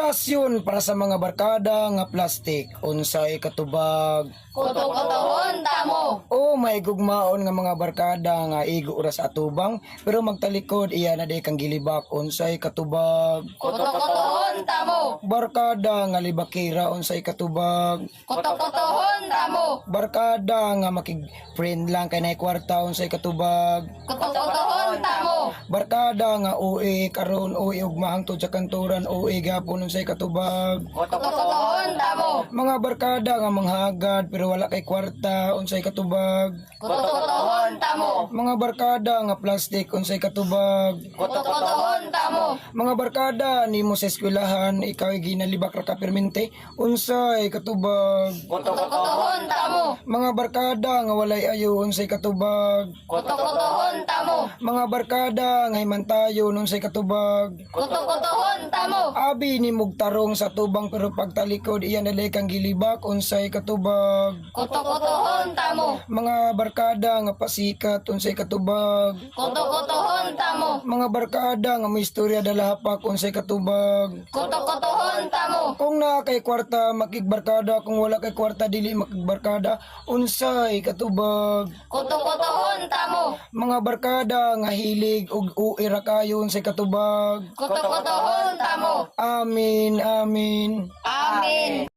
Relasyon para sa mga barkada nga plastik unsay katubag. Kuto-kutohon tamo. O may gugmaon nga mga barkada nga igo ura sa atubang pero magtalikod iya na day kang gilibak unsay katubag. Kuto-kutohon tamo. Barkada nga libakira unsay katubag. Kuto-kutohon tamo. Barkada nga makig-friend lang kay nay kwarta unsay katubag. Kuto-kutohon tamo. Barkada nga uwi karon uwi ugma hangtod sa kanturan uwi gapon unsay katubag. Kuto-kutohon tamo. Mga barkada nga manghagad pero wala kay kwarta unsay katubag. Kuto-kutohon tamo. Mga barkada nga plastik unsay katubag. Kuto-kutohon tamo. Mga barkada nimo sa eskwelahan ikaw ay ginalibak ra ka permente unsay katubag. Kuto-kutohon tamo. Mga barkada nga walay ayo unsay katubag. Kuto-kutohon tamo. Mga barkada nga himantayon unsay katubag. Kuto-kutohon tamo. Abi ni mugtarong sa tubang pero pagtalikod iyan nalay kang gilibak unsay katubag. Kuto-kutohon tamo. Mga barkada nga pasikat unsay katubag. Kuto-kutohon tamo. Mga barkada nga may istorya dala hapak unsay katubag. Kuto-kutohon tamo. Kung na kay kwarta makigbarkada, kung wala kay kwarta dili makigbarkada unsay katubag. Kuto-kutohon tamo. Mga barkada nga hilig ug uira kayo unsay katubag. Kuto-kutohon tamo. Amin, amin. Amin.